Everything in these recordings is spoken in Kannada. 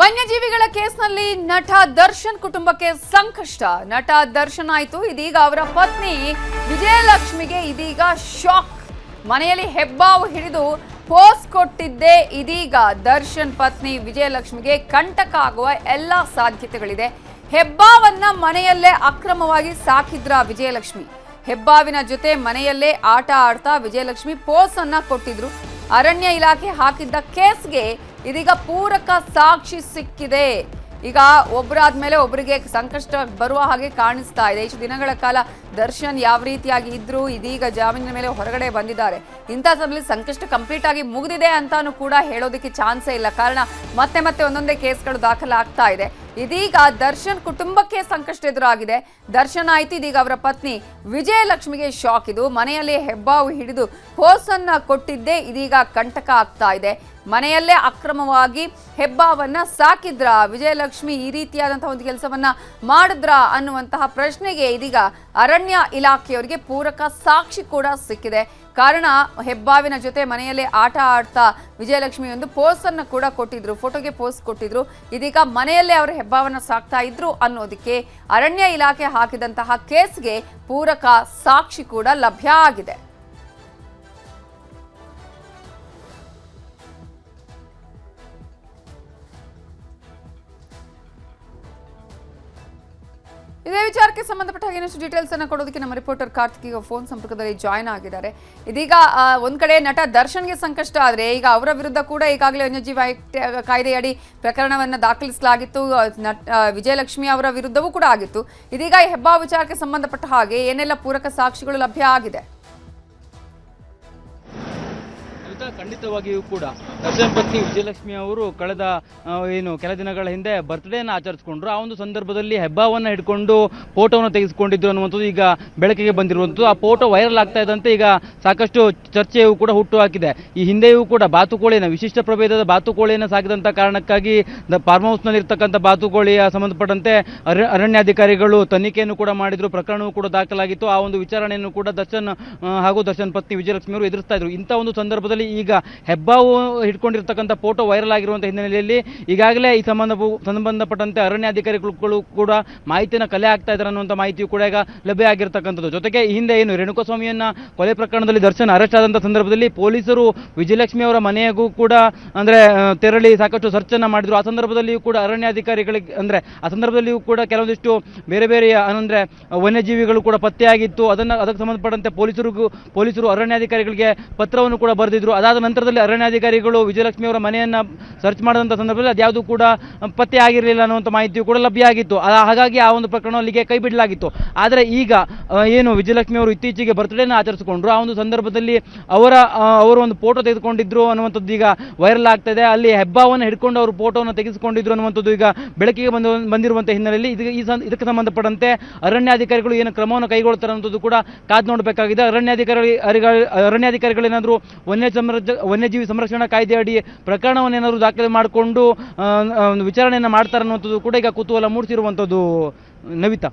ವನ್ಯಜೀವಿಗಳ ಕೇಸ್ನಲ್ಲಿ ನಟ ದರ್ಶನ್ ಕುಟುಂಬಕ್ಕೆ ಸಂಕಷ್ಟ. ನಟ ದರ್ಶನ್ ಆಯ್ತು, ಇದೀಗ ಅವರ ಪತ್ನಿ ವಿಜಯಲಕ್ಷ್ಮಿಗೆ ಇದೀಗ ಶಾಕ್. ಮನೆಯಲ್ಲಿ ಹೆಬ್ಬಾವು ಹಿಡಿದು ಪೋಸ್ ಕೊಟ್ಟಿದ್ದೇ ಇದೀಗ ದರ್ಶನ್ ಪತ್ನಿ ವಿಜಯಲಕ್ಷ್ಮಿಗೆ ಕಂಟಕ ಆಗುವ ಎಲ್ಲ ಸಾಧ್ಯತೆಗಳಿದೆ. ಹೆಬ್ಬಾವನ್ನ ಮನೆಯಲ್ಲೇ ಅಕ್ರಮವಾಗಿ ಸಾಕಿದ್ರ ವಿಜಯಲಕ್ಷ್ಮಿ. ಹೆಬ್ಬಾವಿನ ಜೊತೆ ಮನೆಯಲ್ಲೇ ಆಟ ಆಡ್ತಾ ವಿಜಯಲಕ್ಷ್ಮಿ ಪೋಸ್ ಅನ್ನ ಕೊಟ್ಟಿದ್ರು. ಅರಣ್ಯ ಇಲಾಖೆ ಹಾಕಿದ್ದ ಕೇಸ್ಗೆ ಇದೀಗ ಪೂರಕ ಸಾಕ್ಷಿ ಸಿಕ್ಕಿದೆ. ಈಗ ಒಬ್ಬರಾದ್ಮೇಲೆ ಒಬ್ಬರಿಗೆ ಸಂಕಷ್ಟ ಬರುವ ಹಾಗೆ ಕಾಣಿಸ್ತಾ ಇದೆ. ಇಷ್ಟು ದಿನಗಳ ಕಾಲ ದರ್ಶನ್ ಯಾವ ರೀತಿಯಾಗಿ ಇದ್ರು, ಇದೀಗ ಜಾಮೀನಿನ ಮೇಲೆ ಹೊರಗಡೆ ಬಂದಿದ್ದಾರೆ. ಇಂಥ ಸಮಯದಲ್ಲಿ ಸಂಕಷ್ಟ ಕಂಪ್ಲೀಟ್ ಆಗಿ ಮುಗಿದಿದೆ ಅಂತಾನು ಕೂಡ ಹೇಳೋದಕ್ಕೆ ಚಾನ್ಸೇ ಇಲ್ಲ. ಕಾರಣ ಮತ್ತೆ ಮತ್ತೆ ಒಂದೊಂದೇ ಕೇಸ್ಗಳು ದಾಖಲಾಗ್ತಾ ಇದೆ. ಇದೀಗ ದರ್ಶನ್ ಕುಟುಂಬಕ್ಕೆ ಸಂಕಷ್ಟ ಎದುರಾಗಿದೆ. ದರ್ಶನ್ ಆಯ್ತು, ಇದೀಗ ಅವರ ಪತ್ನಿ ವಿಜಯಲಕ್ಷ್ಮಿಗೆ ಶಾಕ್. ಇದು ಮನೆಯಲ್ಲಿ ಹೆಬ್ಬಾವು ಹಿಡಿದು ಪೋಸನ್ನ ಕೊಟ್ಟಿದ್ದೇ ಇದೀಗ ಕಂಟಕ ಆಗ್ತಾ ಇದೆ. ಮನೆಯಲ್ಲೇ ಅಕ್ರಮವಾಗಿ ಹೆಬ್ಬಾವನ್ನ ಸಾಕಿದ್ರ ವಿಜಯಲಕ್ಷ್ಮಿ, ಈ ರೀತಿಯಾದಂತಹ ಒಂದು ಕೆಲಸವನ್ನ ಮಾಡಿದ್ರ ಅನ್ನುವಂತಹ ಪ್ರಶ್ನೆಗೆ ಇದೀಗ ಅರಣ್ಯ ಇಲಾಖೆಯವರಿಗೆ ಪೂರಕ ಸಾಕ್ಷಿ ಕೂಡ ಸಿಕ್ಕಿದೆ. ಕಾರಣ ಹೆಬ್ಬಾವಿನ ಜೊತೆ ಮನೆಯಲ್ಲೇ ಆಟ ಆಡ್ತಾ ವಿಜಯಲಕ್ಷ್ಮಿ ಒಂದು ಪೋಸ್ ಅನ್ನು ಕೂಡ ಕೊಟ್ಟಿದ್ರು, ಫೋಟೋಗೆ ಪೋಸ್ ಕೊಟ್ಟಿದ್ರು. ಇದೀಗ ಮನೆಯಲ್ಲೇ ಅವರು ಹೆಬ್ಬಾವನ್ನ ಸಾಕ್ತಾ ಇದ್ರು ಅನ್ನೋದಕ್ಕೆ ಅರಣ್ಯ ಇಲಾಖೆ ಹಾಕಿದಂತಹ ಕೇಸ್ಗೆ ಪೂರಕ ಸಾಕ್ಷಿ ಕೂಡ ಲಭ್ಯ ಆಗಿದೆ. ಇದೇ ವಿಚಾರಕ್ಕೆ ಸಂಬಂಧಪಟ್ಟ ಇನ್ನಷ್ಟು ಡೀಟೇಲ್ಸ್ ಅನ್ನು ಕೊಡೋದಕ್ಕೆ ನಮ್ಮ ರಿಪೋರ್ಟರ್ ಕಾರ್ತಿಕ್ ಈಗ ಫೋನ್ ಸಂಪರ್ಕದಲ್ಲಿ ಜಾಯ್ನ್ ಆಗಿದ್ದಾರೆ. ಇದೀಗ ಒಂದ್ ಕಡೆ ನಟ ದರ್ಶನ್ಗೆ ಸಂಕಷ್ಟ ಆದ್ರೆ ಈಗ ಅವರ ವಿರುದ್ಧ ಕೂಡ ಈಗಾಗಲೇ ವನ್ಯಜೀವಿ ಕಾಯ್ದೆಯಡಿ ಪ್ರಕರಣವನ್ನ ದಾಖಲಿಸಲಾಗಿತ್ತು. ವಿಜಯಲಕ್ಷ್ಮಿ ಅವರ ವಿರುದ್ಧವೂ ಕೂಡ ಆಗಿತ್ತು. ಇದೀಗ ಈ ಹೆಬ್ಬಾವು ವಿಚಾರಕ್ಕೆ ಸಂಬಂಧಪಟ್ಟ ಹಾಗೆ ಏನೆಲ್ಲ ಪೂರಕ ಸಾಕ್ಷಿಗಳು ಲಭ್ಯ ಆಗಿದೆ? ಖಂಡಿತವಾಗಿಯೂ ಕೂಡ ದರ್ಶನ್ ಪತ್ನಿ ವಿಜಯಲಕ್ಷ್ಮಿ ಅವರು ಕಳೆದ ಕೆಲ ದಿನಗಳ ಹಿಂದೆ ಬರ್ತ್ಡೇನ ಆಚರಿಸಿಕೊಂಡ್ರು. ಆ ಒಂದು ಸಂದರ್ಭದಲ್ಲಿ ಹೆಬ್ಬಾವನ್ನ ಹಿಡ್ಕೊಂಡು ಫೋಟೋವನ್ನು ತೆಗೆದುಕೊಂಡಿದ್ರು ಅನ್ನುವಂಥದ್ದು ಈಗ ಬೆಳಕಿಗೆ ಬಂದಿರುವಂಥದ್ದು. ಆ ಫೋಟೋ ವೈರಲ್ ಆಗ್ತಾ ಇದ್ದಂತೆ ಈಗ ಸಾಕಷ್ಟು ಚರ್ಚೆಯೂ ಕೂಡ ಹುಟ್ಟು ಹಾಕಿದೆ. ಈ ಹಿಂದೆಯೂ ಕೂಡ ಬಾತುಕೋಳಿನ, ವಿಶಿಷ್ಟ ಪ್ರಭೇದದ ಬಾತುಕೋಳಿಯನ್ನು ಸಾಕಿದಂಥ ಕಾರಣಕ್ಕಾಗಿ ಫಾರ್ಮ್ ಹೌಸ್ನಲ್ಲಿ ಇರ್ತಕ್ಕಂಥ ಬಾತುಕೋಳಿಯ ಸಂಬಂಧಪಟ್ಟಂತೆ ಅರಣ್ಯಾಧಿಕಾರಿಗಳು ತನಿಖೆಯನ್ನು ಕೂಡ ಮಾಡಿದ್ರು. ಪ್ರಕರಣವೂ ಕೂಡ ದಾಖಲಾಗಿತ್ತು. ಆ ಒಂದು ವಿಚಾರಣೆಯನ್ನು ಕೂಡ ದರ್ಶನ್ ಹಾಗೂ ದರ್ಶನ್ ಪತ್ನಿ ವಿಜಯಲಕ್ಷ್ಮಿ ಅವರು ಎದುರಿಸ್ತಾ ಇದ್ರು. ಇಂಥ ಒಂದು ಸಂದರ್ಭದಲ್ಲಿ ಈಗ ಹೆಬ್ಬಾವು ಹಿಡ್ಕೊಂಡಿರ್ತಕ್ಕಂಥ ಫೋಟೋ ವೈರಲ್ ಆಗಿರುವಂತಹ ಹಿನ್ನೆಲೆಯಲ್ಲಿ ಈಗಾಗಲೇ ಈ ಸಂಬಂಧಪಟ್ಟಂತೆ ಅರಣ್ಯಾಧಿಕಾರಿಗಳು ಕೂಡ ಮಾಹಿತಿಯನ್ನು ಕಲೆ ಆಗ್ತಾ ಇದ್ದಾರೆ ಅನ್ನುವಂಥ ಮಾಹಿತಿಯು ಕೂಡ ಈಗ ಲಭ್ಯ ಆಗಿರ್ತಕ್ಕಂಥದ್ದು. ಜೊತೆಗೆ ಈ ಹಿಂದೆ ರೇಣುಕಾಸ್ವಾಮಿಯನ್ನ ಕೊಲೆ ಪ್ರಕರಣದಲ್ಲಿ ದರ್ಶನ್ ಅರೆಸ್ಟ್ ಆದಂತಹ ಸಂದರ್ಭದಲ್ಲಿ ಪೊಲೀಸರು ವಿಜಯಲಕ್ಷ್ಮಿ ಅವರ ಮನೆಗೂ ಕೂಡ ತೆರಳಿ ಸಾಕಷ್ಟು ಸರ್ಚ್ ಅನ್ನ ಮಾಡಿದ್ರು. ಆ ಸಂದರ್ಭದಲ್ಲಿಯೂ ಕೂಡ ಅರಣ್ಯಾಧಿಕಾರಿಗಳಿಗೆ ಆ ಸಂದರ್ಭದಲ್ಲಿಯೂ ಕೂಡ ಕೆಲವೊಂದಿಷ್ಟು ಬೇರೆ ಬೇರೆ ವನ್ಯಜೀವಿಗಳು ಕೂಡ ಪತ್ತೆಯಾಗಿತ್ತು. ಅದಕ್ಕೆ ಸಂಬಂಧಪಟ್ಟಂತೆ ಪೊಲೀಸರು ಅರಣ್ಯಾಧಿಕಾರಿಗಳಿಗೆ ಪತ್ರವನ್ನು ಕೂಡ ಬರೆದಿದ್ರು. ಅದಾದ ನಂತರದಲ್ಲಿ ಅರಣ್ಯಾಧಿಕಾರಿಗಳು ವಿಜಯಲಕ್ಷ್ಮಿ ಅವರ ಮನೆಯನ್ನ ಸರ್ಚ್ ಮಾಡಿದಂಥ ಸಂದರ್ಭದಲ್ಲಿ ಅದ್ಯಾವುದು ಕೂಡ ಪತ್ತೆ ಆಗಿರಲಿಲ್ಲ ಅನ್ನುವಂಥ ಮಾಹಿತಿಯು ಕೂಡ ಲಭ್ಯ ಆಗಿತ್ತು. ಹಾಗಾಗಿ ಆ ಒಂದು ಪ್ರಕರಣ ಅಲ್ಲಿಗೆ ಕೈ ಬಿಡಲಾಗಿತ್ತು. ಆದರೆ ಈಗ ವಿಜಯಲಕ್ಷ್ಮಿ ಅವರು ಇತ್ತೀಚೆಗೆ ಬರ್ತ್ಡೇನ ಆಚರಿಸಿಕೊಂಡ್ರು. ಆ ಒಂದು ಸಂದರ್ಭದಲ್ಲಿ ಅವರು ಒಂದು ಫೋಟೋ ತೆಗೆದುಕೊಂಡಿದ್ರು ಅನ್ನುವಂಥದ್ದು ಈಗ ವೈರಲ್ ಆಗ್ತಾ ಇದೆ. ಅಲ್ಲಿ ಹೆಬ್ಬಾವನ್ನು ಹಿಡ್ಕೊಂಡು ಅವರು ಫೋಟೋವನ್ನು ತೆಗೆದುಕೊಂಡಿದ್ರು ಅನ್ನುವಂಥದ್ದು ಈಗ ಬೆಳಕಿಗೆ ಬಂದಿರುವಂಥ ಹಿನ್ನೆಲೆಯಲ್ಲಿ ಇದಕ್ಕೆ ಸಂಬಂಧಪಟ್ಟಂತೆ ಅರಣ್ಯಾಧಿಕಾರಿಗಳು ಏನು ಕ್ರಮವನ್ನು ಕೈಗೊಳ್ತಾರೆ ಅನ್ನೋದು ಕೂಡ ಕಾದು ನೋಡಬೇಕಾಗಿದೆ. ಅರಣ್ಯಾಧಿಕಾರಿಗಳೇನಾದರೂ ವನ್ಯಜೀವಿ ಸಂರಕ್ಷಣಾ ಕಾಯ್ದೆ ಅಡಿ ಪ್ರಕರಣವನ್ನೇನಾದರೂ ದಾಖಲೆ ಮಾಡಿಕೊಂಡು ವಿಚಾರಣೆಯನ್ನು ಮಾಡ್ತಾರೆ ಅನ್ನುವಂಥದ್ದು ಕೂಡ ಈಗ ಕುತೂಹಲ ಮೂಡಿಸಿರುವಂಥದ್ದು. ನವಿತಾ.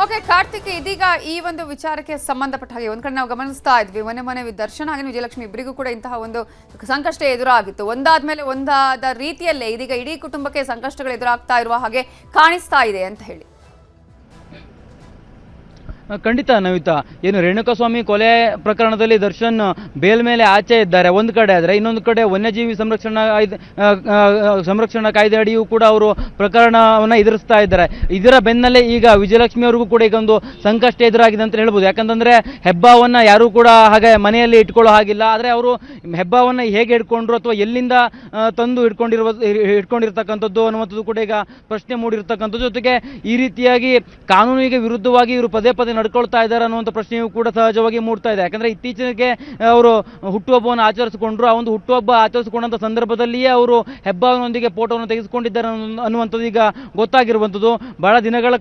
ಓಕೆ ಕಾರ್ತಿಕ್, ಇದೀಗ ಈ ಒಂದು ವಿಚಾರಕ್ಕೆ ಸಂಬಂಧಪಟ್ಟ ಹಾಗೆ ಒಂದ್ ಕಡೆ ನಾವು ಗಮನಿಸ್ತಾ ಇದ್ವಿ, ಮೊನ್ನೆ ದರ್ಶನ್ ಹಾಗೆ ವಿಜಯಲಕ್ಷ್ಮಿ ಇಬ್ಬರಿಗೂ ಕೂಡ ಇಂತಹ ಒಂದು ಸಂಕಷ್ಟ ಎದುರಾಗಿತ್ತು. ಒಂದಾದ್ಮೇಲೆ ಒಂದಾದ ರೀತಿಯಲ್ಲೇ ಇದೀಗ ಇಡೀ ಕುಟುಂಬಕ್ಕೆ ಸಂಕಷ್ಟಗಳು ಎದುರಾಗ್ತಾ ಇರುವ ಹಾಗೆ ಕಾಣಿಸ್ತಾ ಇದೆ ಅಂತ ಹೇಳಿ. ಖಂಡಿತ ನವಿತಾ, ರೇಣುಕಾಸ್ವಾಮಿ ಕೊಲೆ ಪ್ರಕರಣದಲ್ಲಿ ದರ್ಶನ್ ಬೇಲ್ ಮೇಲೆ ಆಚೆ ಇದ್ದಾರೆ ಒಂದು ಕಡೆ, ಆದರೆ ಇನ್ನೊಂದು ಕಡೆ ವನ್ಯಜೀವಿ ಸಂರಕ್ಷಣಾ ಕಾಯ್ದೆ ಅಡಿಯೂ ಕೂಡ ಅವರು ಪ್ರಕರಣವನ್ನು ಎದುರಿಸ್ತಾ ಇದ್ದಾರೆ. ಇದರ ಬೆನ್ನಲ್ಲೇ ಈಗ ವಿಜಯಲಕ್ಷ್ಮಿ ಅವರಿಗೂ ಕೂಡ ಈಗ ಒಂದು ಸಂಕಷ್ಟ ಎದುರಾಗಿದೆ ಅಂತ ಹೇಳ್ಬೋದು. ಯಾಕಂತಂದ್ರೆ ಹೆಬ್ಬಾವನ್ನ ಯಾರೂ ಕೂಡ ಹಾಗೆ ಮನೆಯಲ್ಲಿ ಇಟ್ಕೊಳ್ಳೋ ಹಾಗಿಲ್ಲ. ಆದರೆ ಅವರು ಹೆಬ್ಬಾವನ್ನ ಹೇಗೆ ಹಿಡ್ಕೊಂಡ್ರು ಅಥವಾ ಎಲ್ಲಿಂದ ತಂದು ಹಿಡ್ಕೊಂಡಿರ್ತಕ್ಕಂಥದ್ದು ಅನ್ನುವಂಥದ್ದು ಕೂಡ ಈಗ ಪ್ರಶ್ನೆ ಮೂಡಿರ್ತಕ್ಕಂಥದ್ದು. ಜೊತೆಗೆ ಈ ರೀತಿಯಾಗಿ ಕಾನೂನಿಗೆ ವಿರುದ್ಧವಾಗಿ ಇವರು ಪದೇ ಪದೇ ನಡ್ಕೊಳ್ತಾ ಇದ್ದಾರೆ ಅನ್ನುವಂಥ ಪ್ರಶ್ನೆಯೂ ಕೂಡ ಸಹಜವಾಗಿ ಮೂಡ್ತಾ ಇದೆ. ಯಾಕಂದ್ರೆ ಇತ್ತೀಚೆಗೆ ಅವರು ಹುಟ್ಟುಹಬ್ಬವನ್ನು ಆಚರಿಸಿಕೊಂಡ್ರು. ಆ ಒಂದು ಹುಟ್ಟುಹಬ್ಬ ಆಚರಿಸಿಕೊಂಡಂಥ ಸಂದರ್ಭದಲ್ಲಿಯೇ ಅವರು ಹೆಬ್ಬಾವಿನೊಂದಿಗೆ ಫೋಟೋವನ್ನು ತೆಗೆದುಕೊಂಡಿದ್ದಾರೆ ಅನ್ನುವಂಥದ್ದು ಈಗ ಗೊತ್ತಾಗಿರುವಂಥದ್ದು. ಬಹಳ ದಿನಗಳ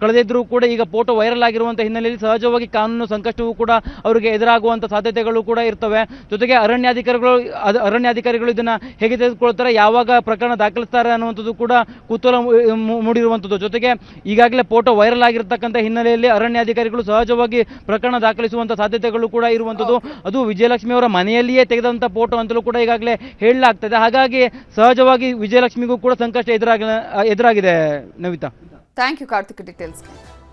ಕಳೆದಿದ್ರೂ ಕೂಡ ಈಗ ಫೋಟೋ ವೈರಲ್ ಆಗಿರುವಂಥ ಹಿನ್ನೆಲೆಯಲ್ಲಿ ಸಹಜವಾಗಿ ಕಾನೂನು ಸಂಕಷ್ಟವೂ ಕೂಡ ಅವರಿಗೆ ಎದುರಾಗುವಂಥ ಸಾಧ್ಯತೆಗಳು ಕೂಡ ಇರ್ತವೆ. ಜೊತೆಗೆ ಅರಣ್ಯಾಧಿಕಾರಿಗಳು ಇದನ್ನ ಹೇಗೆ ತೆಗೆದುಕೊಳ್ತಾರೆ, ಯಾವಾಗ ಪ್ರಕರಣ ದಾಖಲಿಸ್ತಾರೆ ಅನ್ನುವಂಥದ್ದು ಕೂಡ ಕುತೂಹಲ ಮೂಡಿರುವಂಥದ್ದು. ಜೊತೆಗೆ ಈಗಾಗಲೇ ಫೋಟೋ ವೈರಲ್ ಆಗಿರ್ತಕ್ಕಂಥ ಹಿನ್ನೆಲೆಯಲ್ಲಿ ಅರಣ್ಯಾಧಿಕಾರಿ ಅಧಿಕಾರಿಗಳು ಸಹಜವಾಗಿ ಪ್ರಕರಣ ದಾಖಲಿಸುವಂತ ಸಾಧ್ಯತೆಗಳು ಕೂಡ ಇರುವಂತದ್ದು. ಅದು ವಿಜಯಲಕ್ಷ್ಮಿ ಅವರ ಮನೆಯಲ್ಲಿಯೇ ತೆಗೆದಂತ ಫೋಟೋ ಅಂತಲೂ ಕೂಡ ಈಗಾಗಲೇ ಹೇಳಲಾಗ್ತದೆ. ಹಾಗಾಗಿ ಸಹಜವಾಗಿ ವಿಜಯಲಕ್ಷ್ಮಿಗೂ ಕೂಡ ಸಂಕಷ್ಟ ಎದುರಾಗಿದೆ Navita. Thank you Karthik details.